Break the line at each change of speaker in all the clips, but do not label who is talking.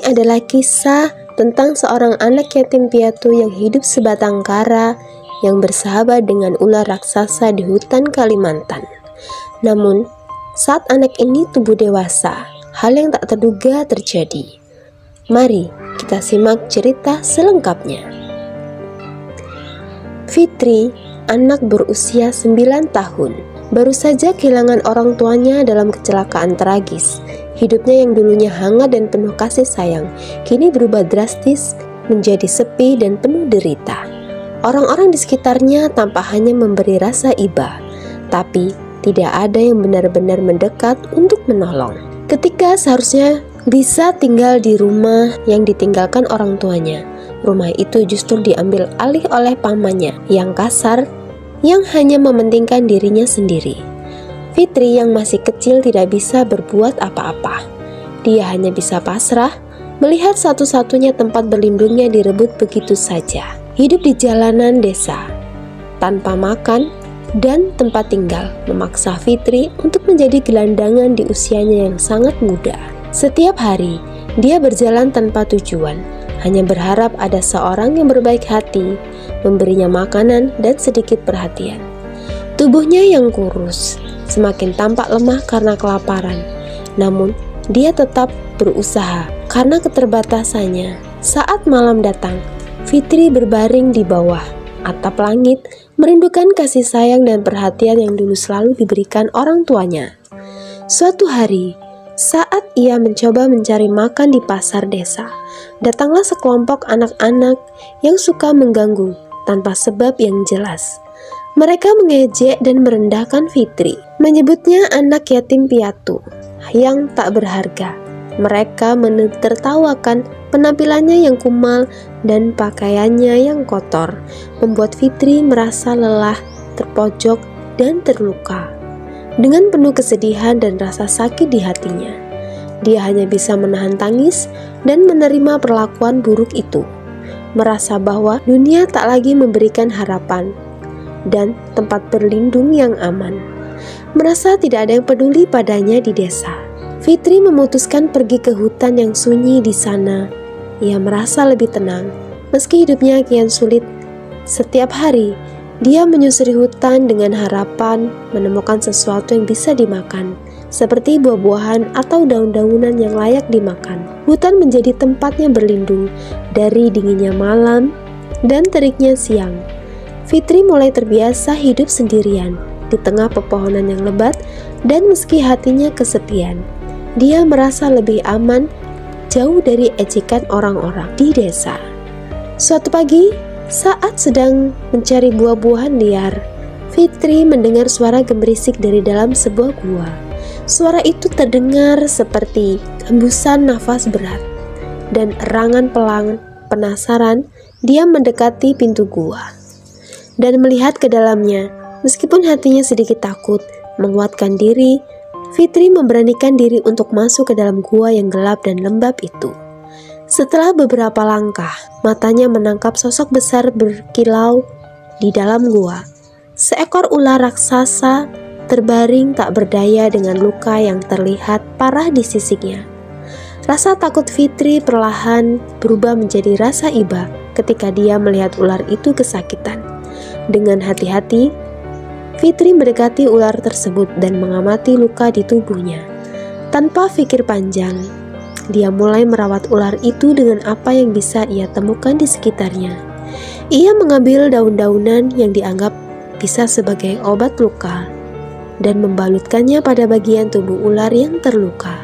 adalah kisah tentang seorang anak yatim piatu yang hidup sebatang kara yang bersahabat dengan ular raksasa di hutan Kalimantan. Namun, saat anak ini tumbuh dewasa, hal yang tak terduga terjadi. Mari kita simak cerita selengkapnya. Fitri, anak berusia 9 tahun, baru saja kehilangan orang tuanya dalam kecelakaan tragis. Hidupnya yang dulunya hangat dan penuh kasih sayang, kini berubah drastis menjadi sepi dan penuh derita. Orang-orang di sekitarnya tampak hanya memberi rasa iba, tapi tidak ada yang benar-benar mendekat untuk menolong. Ketika seharusnya bisa tinggal di rumah yang ditinggalkan orang tuanya, rumah itu justru diambil alih oleh pamannya yang kasar, yang hanya mementingkan dirinya sendiri. Fitri yang masih kecil tidak bisa berbuat apa-apa. Dia hanya bisa pasrah melihat satu-satunya tempat berlindungnya direbut begitu saja. Hidup di jalanan desa, tanpa makan dan tempat tinggal, memaksa Fitri untuk menjadi gelandangan di usianya yang sangat muda. Setiap hari, dia berjalan tanpa tujuan, hanya berharap ada seorang yang berbaik hati, memberinya makanan dan sedikit perhatian. Tubuhnya yang kurus semakin tampak lemah karena kelaparan, namun dia tetap berusaha karena keterbatasannya. Saat malam datang, Fitri berbaring di bawah atap langit, merindukan kasih sayang dan perhatian yang dulu selalu diberikan orang tuanya. Suatu hari, saat ia mencoba mencari makan di pasar desa, datanglah sekelompok anak-anak yang suka mengganggu tanpa sebab yang jelas. Mereka mengejek dan merendahkan Fitri, menyebutnya anak yatim piatu yang tak berharga. Mereka menertawakan penampilannya yang kumal dan pakaiannya yang kotor, membuat Fitri merasa lelah, terpojok, dan terluka. Dengan penuh kesedihan dan rasa sakit di hatinya, dia hanya bisa menahan tangis dan menerima perlakuan buruk itu, merasa bahwa dunia tak lagi memberikan harapan dan tempat berlindung yang aman. Merasa tidak ada yang peduli padanya di desa, Fitri memutuskan pergi ke hutan yang sunyi di sana. Ia merasa lebih tenang, meski hidupnya kian sulit. Setiap hari, dia menyusuri hutan dengan harapan menemukan sesuatu yang bisa dimakan, seperti buah-buahan atau daun-daunan yang layak dimakan. Hutan menjadi tempatnya berlindung dari dinginnya malam dan teriknya siang. Fitri mulai terbiasa hidup sendirian di tengah pepohonan yang lebat, dan meski hatinya kesepian, dia merasa lebih aman, jauh dari ejekan orang-orang di desa. Suatu pagi, saat sedang mencari buah-buahan liar, Fitri mendengar suara gemerisik dari dalam sebuah gua. Suara itu terdengar seperti hembusan nafas berat dan erangan pelang. Penasaran, dia mendekati pintu gua dan melihat ke dalamnya. Meskipun hatinya sedikit takut, menguatkan diri, Fitri memberanikan diri untuk masuk ke dalam gua yang gelap dan lembab itu. Setelah beberapa langkah, matanya menangkap sosok besar berkilau di dalam gua. Seekor ular raksasa terbaring tak berdaya dengan luka yang terlihat parah di sisiknya. Rasa takut Fitri perlahan berubah menjadi rasa iba ketika dia melihat ular itu kesakitan. Dengan hati-hati, Fitri mendekati ular tersebut dan mengamati luka di tubuhnya. Tanpa pikir panjang, dia mulai merawat ular itu dengan apa yang bisa ia temukan di sekitarnya. Ia mengambil daun-daunan yang dianggap bisa sebagai obat luka dan membalutkannya pada bagian tubuh ular yang terluka.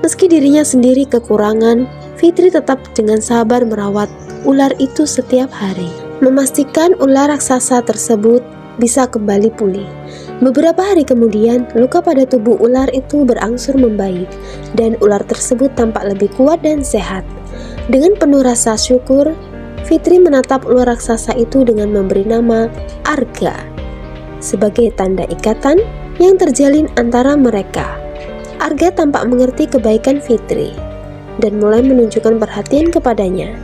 Meski dirinya sendiri kekurangan, Fitri tetap dengan sabar merawat ular itu setiap hari, memastikan ular raksasa tersebut bisa kembali pulih. Beberapa hari kemudian, luka pada tubuh ular itu berangsur membaik dan ular tersebut tampak lebih kuat dan sehat. Dengan penuh rasa syukur, Fitri menatap ular raksasa itu dengan memberi nama Arga sebagai tanda ikatan yang terjalin antara mereka. Arga tampak mengerti kebaikan Fitri dan mulai menunjukkan perhatian kepadanya.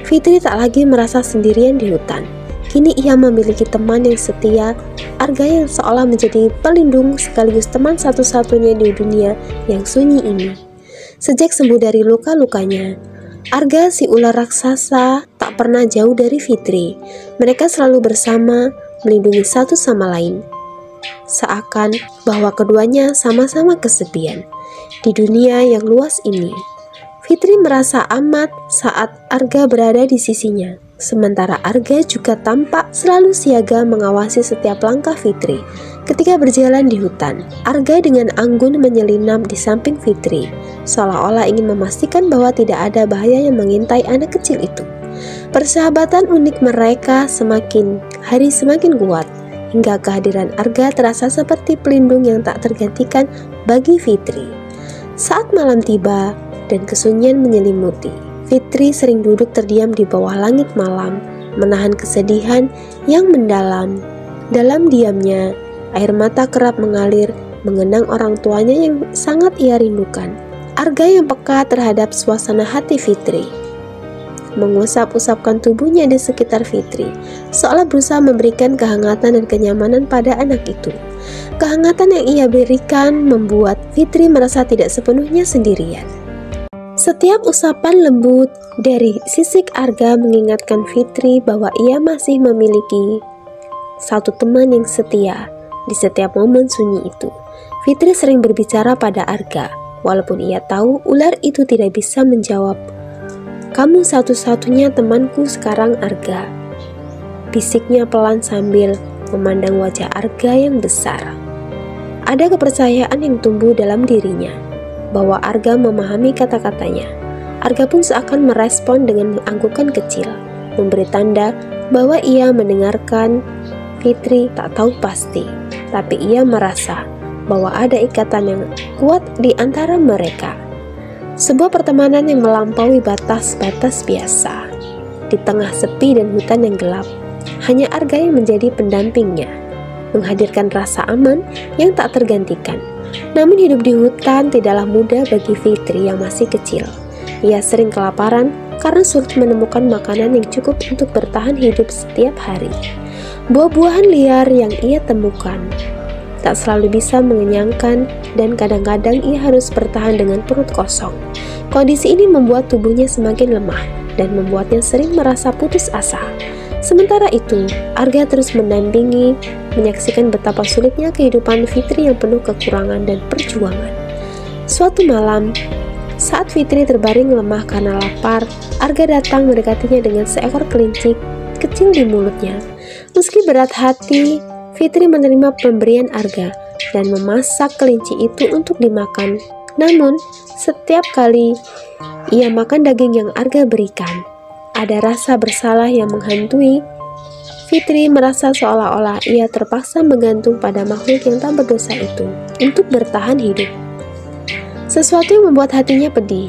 Fitri tak lagi merasa sendirian di hutan. Kini ia memiliki teman yang setia, Arga yang seolah menjadi pelindung sekaligus teman satu-satunya di dunia yang sunyi ini. Sejak sembuh dari luka-lukanya, Arga si ular raksasa tak pernah jauh dari Fitri. Mereka selalu bersama, melindungi satu sama lain. Seakan bahwa keduanya sama-sama kesepian di dunia yang luas ini. Fitri merasa amat saat Arga berada di sisinya. Sementara Arga juga tampak selalu siaga mengawasi setiap langkah Fitri. Ketika berjalan di hutan, Arga dengan anggun menyelinap di samping Fitri, seolah-olah ingin memastikan bahwa tidak ada bahaya yang mengintai anak kecil itu. Persahabatan unik mereka semakin hari semakin kuat, hingga kehadiran Arga terasa seperti pelindung yang tak tergantikan bagi Fitri. Saat malam tiba dan kesunyian menyelimuti, Fitri sering duduk terdiam di bawah langit malam, menahan kesedihan yang mendalam. Dalam diamnya, air mata kerap mengalir mengenang orang tuanya yang sangat ia rindukan. Arga yang peka terhadap suasana hati Fitri mengusap-usapkan tubuhnya di sekitar Fitri, seolah berusaha memberikan kehangatan dan kenyamanan pada anak itu. Kehangatan yang ia berikan membuat Fitri merasa tidak sepenuhnya sendirian. Setiap usapan lembut dari sisik Arga mengingatkan Fitri bahwa ia masih memiliki satu teman yang setia di setiap momen sunyi itu. Fitri sering berbicara pada Arga, walaupun ia tahu ular itu tidak bisa menjawab. "Kamu satu-satunya temanku sekarang, Arga," bisiknya pelan sambil memandang wajah Arga yang besar. Ada kepercayaan yang tumbuh dalam dirinya bahwa Arga memahami kata-katanya. Arga pun seakan merespon dengan anggukan kecil, memberi tanda bahwa ia mendengarkan. Fitri tak tahu pasti, tapi ia merasa bahwa ada ikatan yang kuat di antara mereka. Sebuah pertemanan yang melampaui batas-batas biasa. Di tengah sepi dan hutan yang gelap, hanya Arga yang menjadi pendampingnya, menghadirkan rasa aman yang tak tergantikan. Namun hidup di hutan tidaklah mudah bagi Fitri yang masih kecil. Ia sering kelaparan karena sulit menemukan makanan yang cukup untuk bertahan hidup setiap hari. Buah-buahan liar yang ia temukan tak selalu bisa mengenyangkan, dan kadang-kadang ia harus bertahan dengan perut kosong. Kondisi ini membuat tubuhnya semakin lemah dan membuatnya sering merasa putus asa. Sementara itu, Arga terus mendampingi, menyaksikan betapa sulitnya kehidupan Fitri yang penuh kekurangan dan perjuangan. Suatu malam, saat Fitri terbaring lemah karena lapar, Arga datang mendekatinya dengan seekor kelinci kecil di mulutnya. Meski berat hati, Fitri menerima pemberian Arga dan memasak kelinci itu untuk dimakan. Namun, setiap kali ia makan daging yang Arga berikan, ada rasa bersalah yang menghantui. Fitri merasa seolah-olah ia terpaksa menggantung pada makhluk yang tak berdosa itu untuk bertahan hidup. Sesuatu yang membuat hatinya pedih.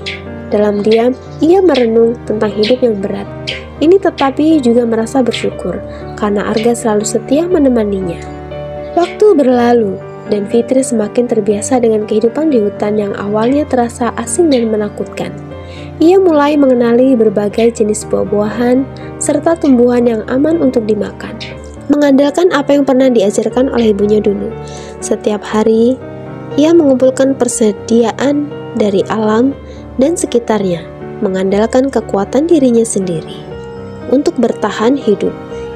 Dalam diam, ia merenung tentang hidup yang berat ini, tetapi juga merasa bersyukur karena Arga selalu setia menemaninya. Waktu berlalu dan Fitri semakin terbiasa dengan kehidupan di hutan yang awalnya terasa asing dan menakutkan. Ia mulai mengenali berbagai jenis buah-buahan serta tumbuhan yang aman untuk dimakan, mengandalkan apa yang pernah diajarkan oleh ibunya dulu. Setiap hari, ia mengumpulkan persediaan dari alam dan sekitarnya, mengandalkan kekuatan dirinya sendiri untuk bertahan hidup.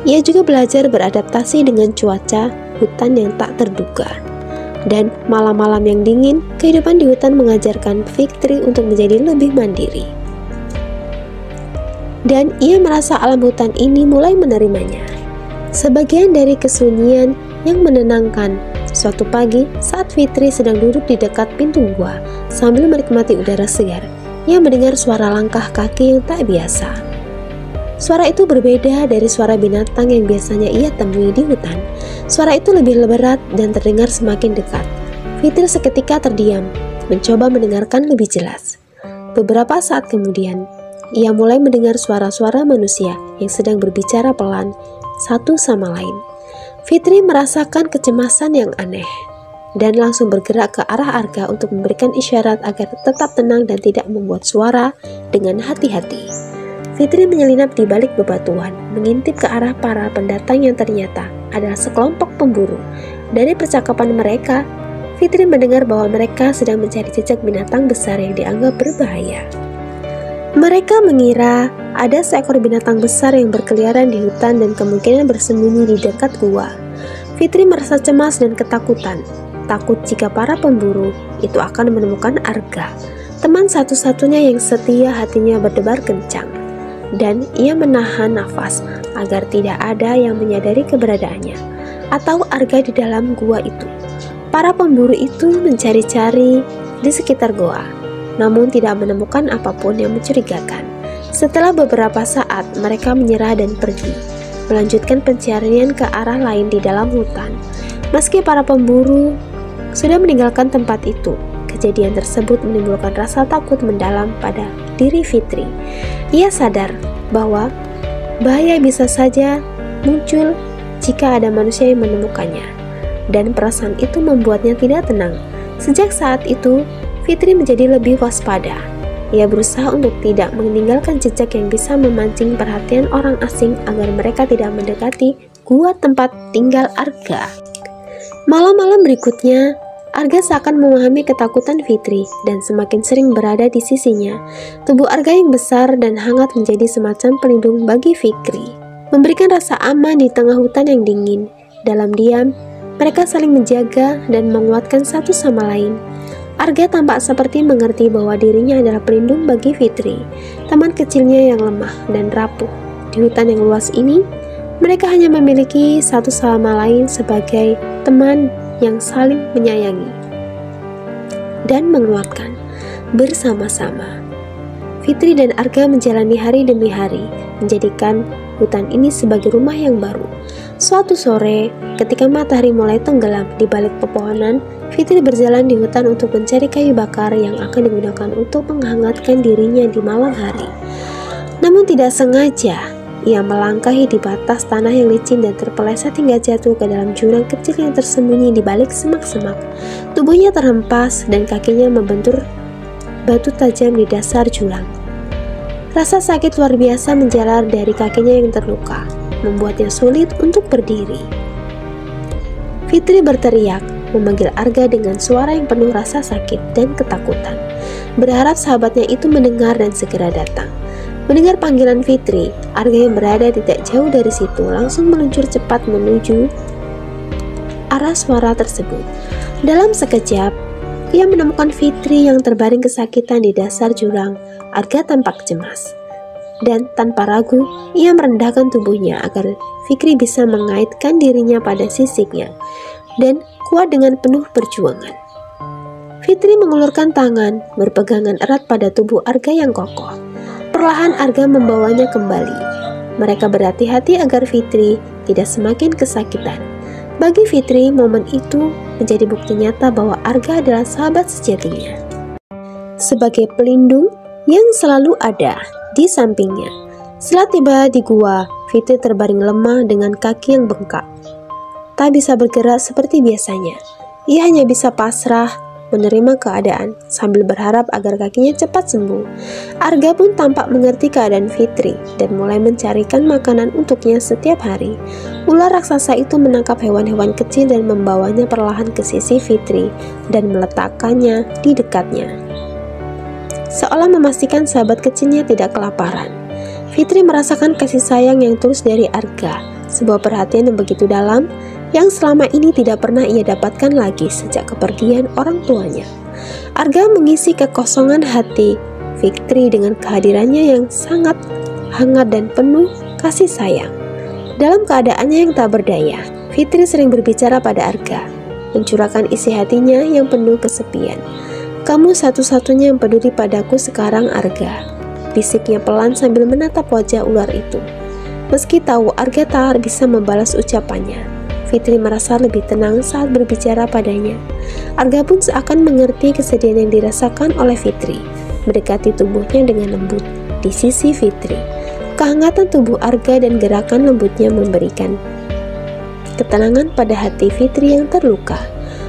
Ia juga belajar beradaptasi dengan cuaca hutan yang tak terduga. Dan malam-malam yang dingin, kehidupan di hutan mengajarkan Fitri untuk menjadi lebih mandiri. Dan ia merasa alam hutan ini mulai menerimanya. Sebagian dari kesunyian yang menenangkan. Suatu pagi, saat Fitri sedang duduk di dekat pintu gua sambil menikmati udara segar, ia mendengar suara langkah kaki yang tak biasa. Suara itu berbeda dari suara binatang yang biasanya ia temui di hutan. Suara itu lebih berat dan terdengar semakin dekat. Fitri seketika terdiam, mencoba mendengarkan lebih jelas. Beberapa saat kemudian, ia mulai mendengar suara-suara manusia yang sedang berbicara pelan satu sama lain. Fitri merasakan kecemasan yang aneh dan langsung bergerak ke arah Arga untuk memberikan isyarat agar tetap tenang dan tidak membuat suara dengan hati-hati. Fitri menyelinap di balik bebatuan, mengintip ke arah para pendatang yang ternyata adalah sekelompok pemburu. Dari percakapan mereka, Fitri mendengar bahwa mereka sedang mencari jejak binatang besar yang dianggap berbahaya. Mereka mengira ada seekor binatang besar yang berkeliaran di hutan dan kemungkinan bersembunyi di dekat gua. Fitri merasa cemas dan ketakutan, takut jika para pemburu itu akan menemukan Arga, teman satu-satunya yang setia. Hatinya berdebar kencang, dan ia menahan nafas agar tidak ada yang menyadari keberadaannya atau Arga di dalam gua itu. Para pemburu itu mencari-cari di sekitar gua, namun tidak menemukan apapun yang mencurigakan. Setelah beberapa saat, mereka menyerah dan pergi, melanjutkan pencarian ke arah lain di dalam hutan. Meski para pemburu sudah meninggalkan tempat itu, kejadian tersebut menimbulkan rasa takut mendalam pada diri Fitri. Ia sadar bahwa bahaya bisa saja muncul jika ada manusia yang menemukannya, dan perasaan itu membuatnya tidak tenang. Sejak saat itu, Fitri menjadi lebih waspada. Ia berusaha untuk tidak meninggalkan jejak yang bisa memancing perhatian orang asing agar mereka tidak mendekati gua tempat tinggal Arga. Malam-malam berikutnya, Arga seakan memahami ketakutan Fitri dan semakin sering berada di sisinya. Tubuh Arga yang besar dan hangat menjadi semacam pelindung bagi Fitri, memberikan rasa aman di tengah hutan yang dingin. Dalam diam, mereka saling menjaga dan menguatkan satu sama lain. Arga tampak seperti mengerti bahwa dirinya adalah pelindung bagi Fitri, teman kecilnya yang lemah dan rapuh. Di hutan yang luas ini, mereka hanya memiliki satu sama lain sebagai teman yang saling menyayangi dan menguatkan bersama-sama. Fitri dan Arga menjalani hari demi hari, menjadikan hutan ini sebagai rumah yang baru. Suatu sore, ketika matahari mulai tenggelam di balik pepohonan, Fitri berjalan di hutan untuk mencari kayu bakar yang akan digunakan untuk menghangatkan dirinya di malam hari. Namun tidak sengaja, ia melangkahi di batas tanah yang licin dan terpeleset hingga jatuh ke dalam jurang kecil yang tersembunyi di balik semak-semak. Tubuhnya terhempas dan kakinya membentur batu tajam di dasar jurang. Rasa sakit luar biasa menjalar dari kakinya yang terluka, membuatnya sulit untuk berdiri. Fitri berteriak, memanggil Arga dengan suara yang penuh rasa sakit dan ketakutan, berharap sahabatnya itu mendengar dan segera datang. Mendengar panggilan Fitri, Arga yang berada tidak jauh dari situ langsung meluncur cepat menuju arah suara tersebut. Dalam sekejap, ia menemukan Fitri yang terbaring kesakitan di dasar jurang. Arga tampak cemas, dan tanpa ragu, ia merendahkan tubuhnya agar Fitri bisa mengaitkan dirinya pada sisiknya, dan kuat dengan penuh perjuangan. Fitri mengulurkan tangan, berpegangan erat pada tubuh Arga yang kokoh. Perlahan Arga membawanya kembali. Mereka berhati-hati agar Fitri tidak semakin kesakitan. Bagi Fitri, momen itu menjadi bukti nyata bahwa Arga adalah sahabat sejatinya, sebagai pelindung yang selalu ada di sampingnya. Setelah tiba di gua, Fitri terbaring lemah dengan kaki yang bengkak. Tak bisa bergerak seperti biasanya. Ia hanya bisa pasrah menerima keadaan sambil berharap agar kakinya cepat sembuh. Arga pun tampak mengerti keadaan Fitri dan mulai mencarikan makanan untuknya setiap hari. Ular raksasa itu menangkap hewan-hewan kecil dan membawanya perlahan ke sisi Fitri dan meletakkannya di dekatnya, seolah memastikan sahabat kecilnya tidak kelaparan. Fitri merasakan kasih sayang yang tulus dari Arga, sebuah perhatian yang begitu dalam yang selama ini tidak pernah ia dapatkan lagi sejak kepergian orang tuanya. Arga mengisi kekosongan hati Fitri dengan kehadirannya yang sangat hangat dan penuh kasih sayang. Dalam keadaannya yang tak berdaya, Fitri sering berbicara pada Arga, mencurahkan isi hatinya yang penuh kesepian. "Kamu satu-satunya yang peduli padaku sekarang, Arga," bisiknya pelan sambil menatap wajah ular itu. Meski tahu Arga tak bisa membalas ucapannya, Fitri merasa lebih tenang saat berbicara padanya. Arga pun seakan mengerti kesedihan yang dirasakan oleh Fitri, mendekati tubuhnya dengan lembut di sisi Fitri. Kehangatan tubuh Arga dan gerakan lembutnya memberikan ketenangan pada hati Fitri yang terluka,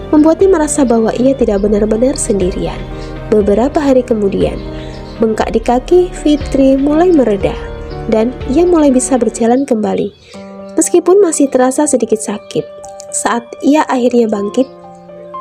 membuatnya merasa bahwa ia tidak benar-benar sendirian. Beberapa hari kemudian, bengkak di kaki Fitri mulai mereda, dan ia mulai bisa berjalan kembali. Meskipun masih terasa sedikit sakit, saat ia akhirnya bangkit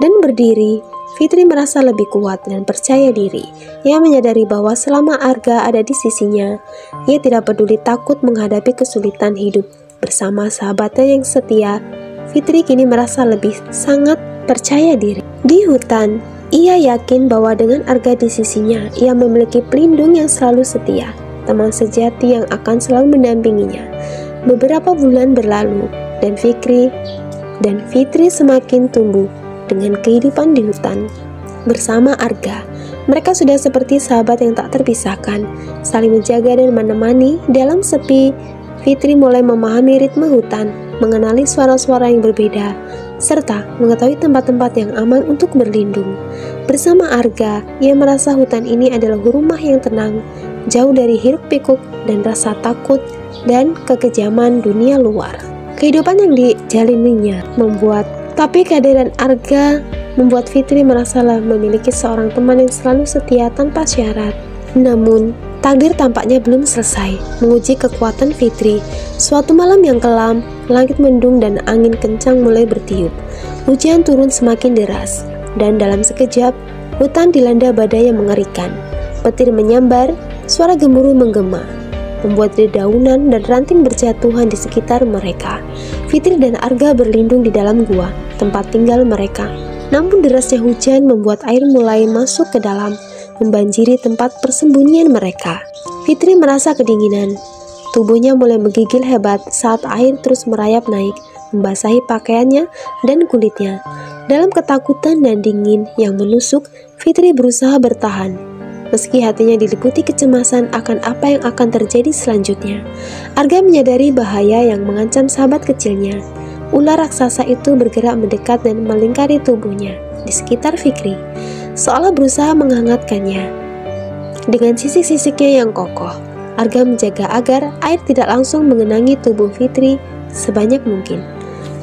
Dan berdiri, Fitri merasa lebih kuat dan percaya diri. Ia menyadari bahwa selama Arga ada di sisinya, ia tidak peduli takut menghadapi kesulitan hidup. Bersama sahabatnya yang setia, Fitri kini merasa lebih sangat percaya diri. Di hutan, ia yakin bahwa dengan Arga di sisinya, ia memiliki pelindung yang selalu setia, teman sejati yang akan selalu mendampinginya. Beberapa bulan berlalu, dan Fitri semakin tumbuh dengan kehidupan di hutan. Bersama Arga, mereka sudah seperti sahabat yang tak terpisahkan, saling menjaga dan menemani dalam sepi. Fitri mulai memahami ritme hutan, mengenali suara-suara yang berbeda, serta mengetahui tempat-tempat yang aman untuk berlindung. Bersama Arga, ia merasa hutan ini adalah rumah yang tenang, jauh dari hiruk-pikuk dan rasa takut dan kekejaman dunia luar. Kehidupan yang dijalininya tapi kehadiran Arga membuat Fitri merasa memiliki seorang teman yang selalu setia tanpa syarat. Namun, takdir tampaknya belum selesai menguji kekuatan Fitri. Suatu malam yang kelam, langit mendung dan angin kencang mulai bertiup. Hujan turun semakin deras, dan dalam sekejap, hutan dilanda badai yang mengerikan. Petir menyambar, suara gemuruh menggema, membuat dedaunan dan ranting berjatuhan di sekitar mereka. Fitri dan Arga berlindung di dalam gua, tempat tinggal mereka. Namun derasnya hujan membuat air mulai masuk ke dalam, membanjiri tempat persembunyian mereka. Fitri merasa kedinginan. Tubuhnya mulai menggigil hebat saat air terus merayap naik, membasahi pakaiannya dan kulitnya. Dalam ketakutan dan dingin yang menusuk, Fitri berusaha bertahan. Meski hatinya diliputi kecemasan akan apa yang akan terjadi selanjutnya. Arga menyadari bahaya yang mengancam sahabat kecilnya. Ular raksasa itu bergerak mendekat dan melingkari tubuhnya di sekitar Fitri, seolah berusaha menghangatkannya. Dengan sisik-sisiknya yang kokoh, Arga menjaga agar air tidak langsung mengenangi tubuh Fitri sebanyak mungkin.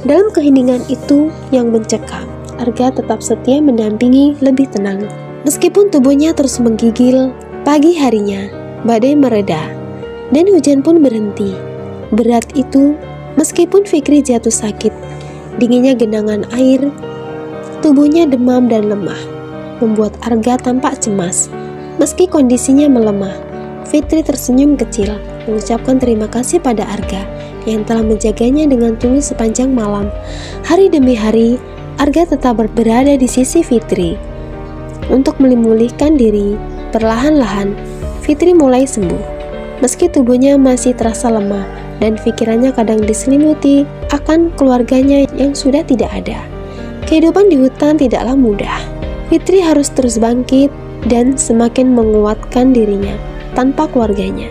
Dalam keheningan itu yang mencekam, Arga tetap setia mendampingi lebih tenang. Meskipun tubuhnya terus menggigil, pagi harinya badai mereda dan hujan pun berhenti. Berat itu, meskipun Fikri jatuh sakit, dinginnya genangan air, tubuhnya demam dan lemah, membuat Arga tampak cemas. Meski kondisinya melemah, Fitri tersenyum kecil, mengucapkan terima kasih pada Arga yang telah menjaganya dengan tulus sepanjang malam. Hari demi hari, Arga tetap berada di sisi Fitri. Untuk memulihkan diri, perlahan-lahan Fitri mulai sembuh. Meski tubuhnya masih terasa lemah dan pikirannya kadang diselimuti akan keluarganya yang sudah tidak ada. Kehidupan di hutan tidaklah mudah. Fitri harus terus bangkit dan semakin menguatkan dirinya tanpa keluarganya.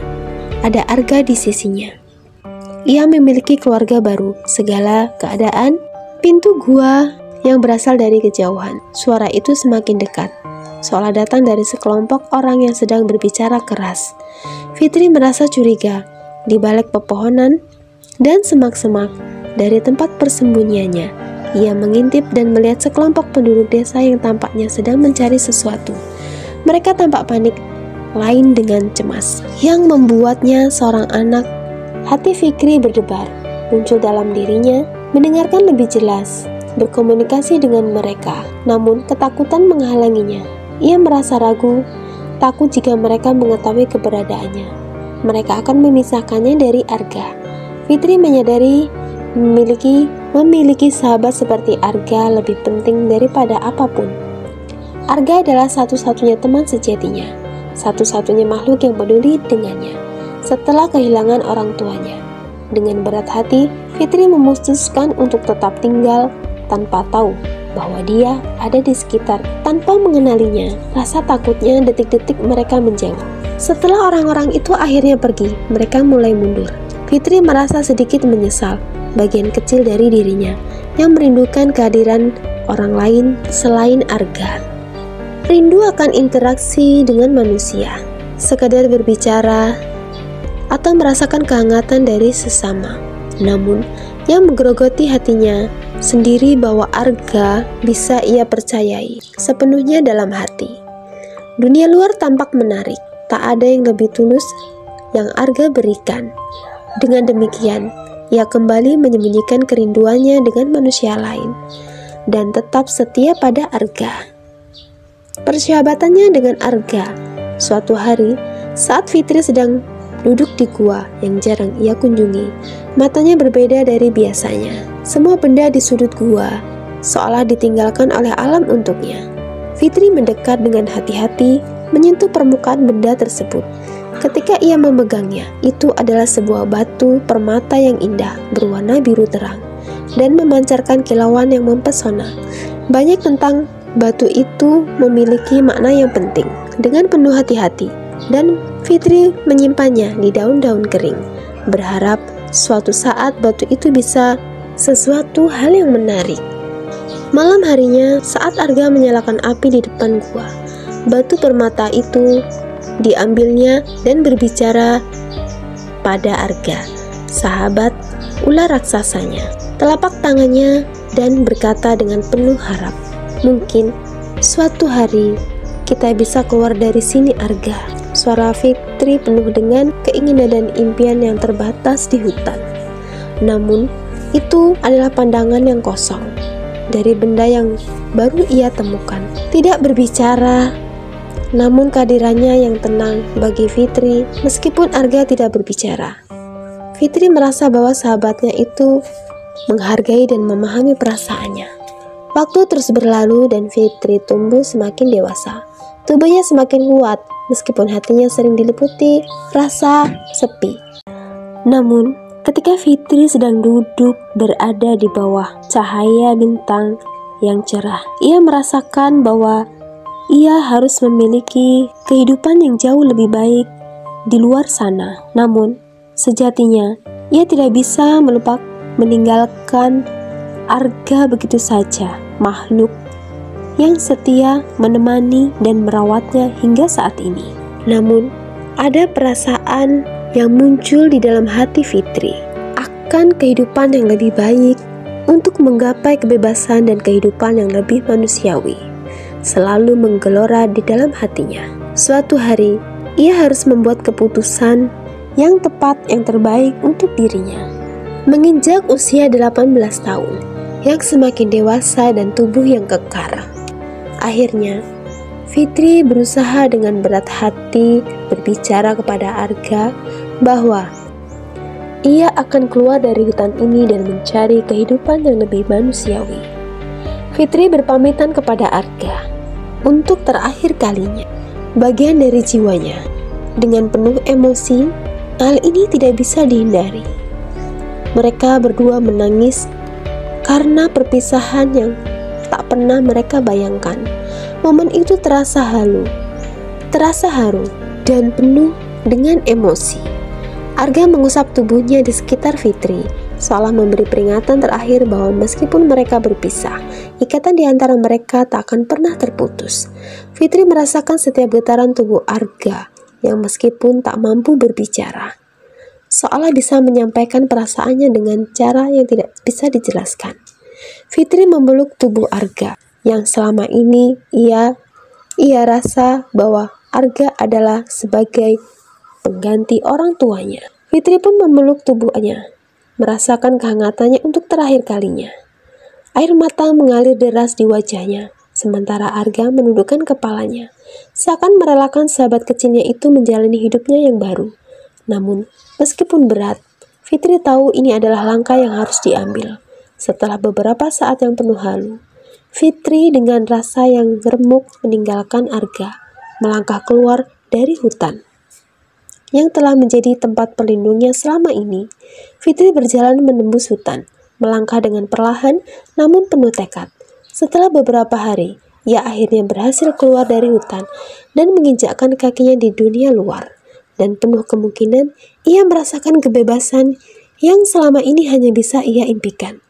Ada Arga di sisinya. Ia memiliki keluarga baru, segala keadaan, pintu gua yang berasal dari kejauhan. Suara itu semakin dekat, seolah datang dari sekelompok orang yang sedang berbicara keras. Fitri merasa curiga di balik pepohonan dan semak-semak. Dari tempat persembunyiannya, ia mengintip dan melihat sekelompok penduduk desa yang tampaknya sedang mencari sesuatu. Mereka tampak panik, lain dengan cemas, yang membuatnya seorang anak. Hati Fikri berdebar, muncul dalam dirinya, mendengarkan lebih jelas, berkomunikasi dengan mereka. Namun ketakutan menghalanginya. Ia merasa ragu, takut jika mereka mengetahui keberadaannya, mereka akan memisahkannya dari Arga. Fitri menyadari memiliki sahabat seperti Arga lebih penting daripada apapun. Arga adalah satu-satunya teman sejatinya, satu-satunya makhluk yang peduli dengannya setelah kehilangan orang tuanya. Dengan berat hati, Fitri memutuskan untuk tetap tinggal tanpa tahu bahwa dia ada di sekitar. Tanpa mengenalinya, rasa takutnya detik-detik mereka menjauh. Setelah orang-orang itu akhirnya pergi, mereka mulai mundur. Fitri merasa sedikit menyesal bagian kecil dari dirinya yang merindukan kehadiran orang lain selain Arga. Rindu akan interaksi dengan manusia, sekadar berbicara atau merasakan kehangatan dari sesama. Namun, yang menggerogoti hatinya sendiri bahwa Arga bisa ia percayai sepenuhnya dalam hati. Dunia luar tampak menarik, tak ada yang lebih tulus yang Arga berikan. Dengan demikian, ia kembali menyembunyikan kerinduannya dengan manusia lain. dan tetap setia pada Arga. Persahabatannya dengan Arga. Suatu hari, saat Fitri sedang duduk di gua yang jarang ia kunjungi, matanya berbeda dari biasanya. Semua benda di sudut gua seolah ditinggalkan oleh alam untuknya. Fitri mendekat dengan hati-hati, menyentuh permukaan benda tersebut. Ketika ia memegangnya, itu adalah sebuah batu permata yang indah, berwarna biru terang, dan memancarkan kilauan yang mempesona. Banyak tentang batu itu memiliki makna yang penting. Dengan penuh hati-hati, dan Fitri menyimpannya di daun-daun kering, berharap suatu saat batu itu bisa sesuatu hal yang menarik. Malam harinya, saat Arga menyalakan api di depan gua, batu permata itu diambilnya dan berbicara pada Arga, sahabat ular raksasanya, telapak tangannya, dan berkata dengan penuh harap, "Mungkin suatu hari kita bisa keluar dari sini, Arga." Suara Fitri penuh dengan keinginan dan impian yang terbatas di hutan. Namun, itu adalah pandangan yang kosong dari benda yang baru ia temukan. Tidak berbicara, namun kehadirannya yang tenang bagi Fitri meskipun Arga tidak berbicara. Fitri merasa bahwa sahabatnya itu menghargai dan memahami perasaannya. Waktu terus berlalu dan Fitri tumbuh semakin dewasa. Tubuhnya semakin kuat meskipun hatinya sering diliputi rasa sepi. Namun, ketika Fitri sedang duduk berada di bawah cahaya bintang yang cerah, ia merasakan bahwa ia harus memiliki kehidupan yang jauh lebih baik di luar sana. Namun, sejatinya ia tidak bisa meninggalkan Arga begitu saja, makhluk yang setia menemani dan merawatnya hingga saat ini. Namun, ada perasaan yang muncul di dalam hati Fitri akan kehidupan yang lebih baik untuk menggapai kebebasan dan kehidupan yang lebih manusiawi, selalu menggelora di dalam hatinya. Suatu hari, ia harus membuat keputusan yang tepat, yang terbaik untuk dirinya. Menginjak usia 18 tahun, yang semakin dewasa dan tubuh yang kekar, akhirnya Fitri berusaha dengan berat hati berbicara kepada Arga bahwa ia akan keluar dari hutan ini dan mencari kehidupan yang lebih manusiawi. Fitri berpamitan kepada Arga untuk terakhir kalinya, bagian dari jiwanya. Dengan penuh emosi, hal ini tidak bisa dihindari. Mereka berdua menangis karena perpisahan yang tak pernah mereka bayangkan. Momen itu terasa haru, dan penuh dengan emosi. Arga mengusap tubuhnya di sekitar Fitri, seolah memberi peringatan terakhir bahwa meskipun mereka berpisah, ikatan di antara mereka tak akan pernah terputus. Fitri merasakan setiap getaran tubuh Arga yang meskipun tak mampu berbicara, seolah bisa menyampaikan perasaannya dengan cara yang tidak bisa dijelaskan. Fitri memeluk tubuh Arga yang selama ini ia rasa bahwa Arga adalah sebagai pengganti orang tuanya. Fitri pun memeluk tubuhnya, merasakan kehangatannya untuk terakhir kalinya. Air mata mengalir deras di wajahnya, sementara Arga menundukkan kepalanya, seakan merelakan sahabat kecilnya itu menjalani hidupnya yang baru. Namun, meskipun berat, Fitri tahu ini adalah langkah yang harus diambil. Setelah beberapa saat yang penuh halu, Fitri dengan rasa yang remuk meninggalkan Arga, melangkah keluar dari hutan yang telah menjadi tempat perlindungnya selama ini. Fitri berjalan menembus hutan, melangkah dengan perlahan namun penuh tekad. Setelah beberapa hari, ia akhirnya berhasil keluar dari hutan dan menginjakkan kakinya di dunia luar. Dan penuh kemungkinan ia merasakan kebebasan yang selama ini hanya bisa ia impikan.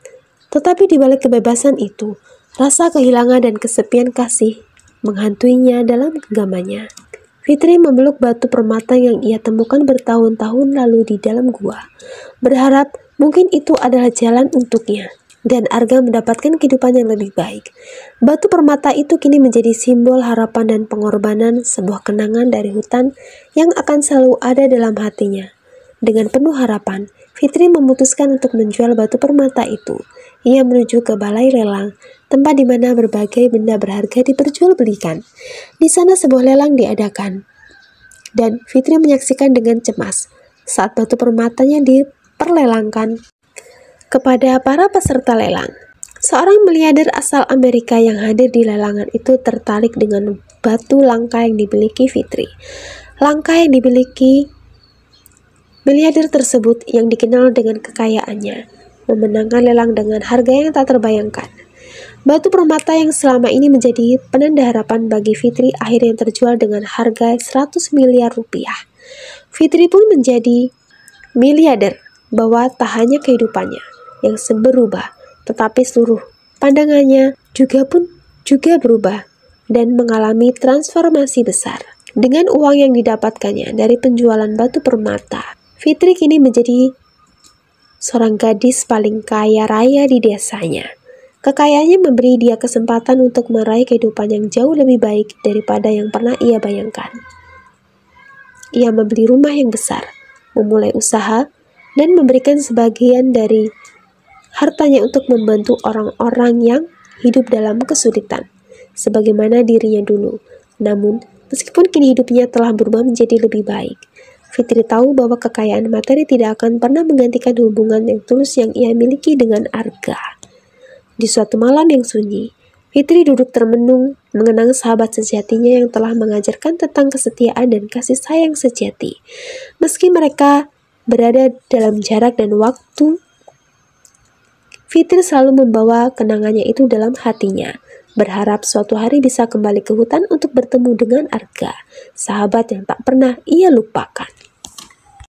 Tetapi di balik kebebasan itu, rasa kehilangan dan kesepian kasih menghantuinya dalam genggamannya. Fitri memeluk batu permata yang ia temukan bertahun-tahun lalu di dalam gua, berharap mungkin itu adalah jalan untuknya dan Arga mendapatkan kehidupan yang lebih baik. Batu permata itu kini menjadi simbol harapan dan pengorbanan, sebuah kenangan dari hutan yang akan selalu ada dalam hatinya. Dengan penuh harapan, Fitri memutuskan untuk menjual batu permata itu. Ia menuju ke balai lelang tempat di mana berbagai benda berharga diperjualbelikan. Di sana sebuah lelang diadakan, dan Fitri menyaksikan dengan cemas saat batu permatanya diperlelangkan kepada para peserta lelang. Seorang miliarder asal Amerika yang hadir di lelangan itu tertarik dengan batu langka yang dimiliki Fitri. Langka yang dimiliki miliarder tersebut yang dikenal dengan kekayaannya memenangkan lelang dengan harga yang tak terbayangkan. Batu permata yang selama ini menjadi penanda harapan bagi Fitri akhirnya terjual dengan harga 100 miliar rupiah. Fitri pun menjadi miliarder bahwa tak hanya kehidupannya yang berubah, tetapi seluruh pandangannya juga berubah dan mengalami transformasi besar. Dengan uang yang didapatkannya dari penjualan batu permata, Fitri kini menjadi seorang gadis paling kaya raya di desanya. Kekayaannya memberi dia kesempatan untuk meraih kehidupan yang jauh lebih baik daripada yang pernah ia bayangkan. Ia membeli rumah yang besar, memulai usaha, dan memberikan sebagian dari hartanya untuk membantu orang-orang yang hidup dalam kesulitan, sebagaimana dirinya dulu. Namun, meskipun kini hidupnya telah berubah menjadi lebih baik, Fitri tahu bahwa kekayaan materi tidak akan pernah menggantikan hubungan yang tulus yang ia miliki dengan Arga. Di suatu malam yang sunyi, Fitri duduk termenung mengenang sahabat sejatinya yang telah mengajarkan tentang kesetiaan dan kasih sayang sejati. Meski mereka berada dalam jarak dan waktu, Fitri selalu membawa kenangannya itu dalam hatinya, berharap suatu hari bisa kembali ke hutan untuk bertemu dengan Arga, sahabat yang tak pernah ia lupakan.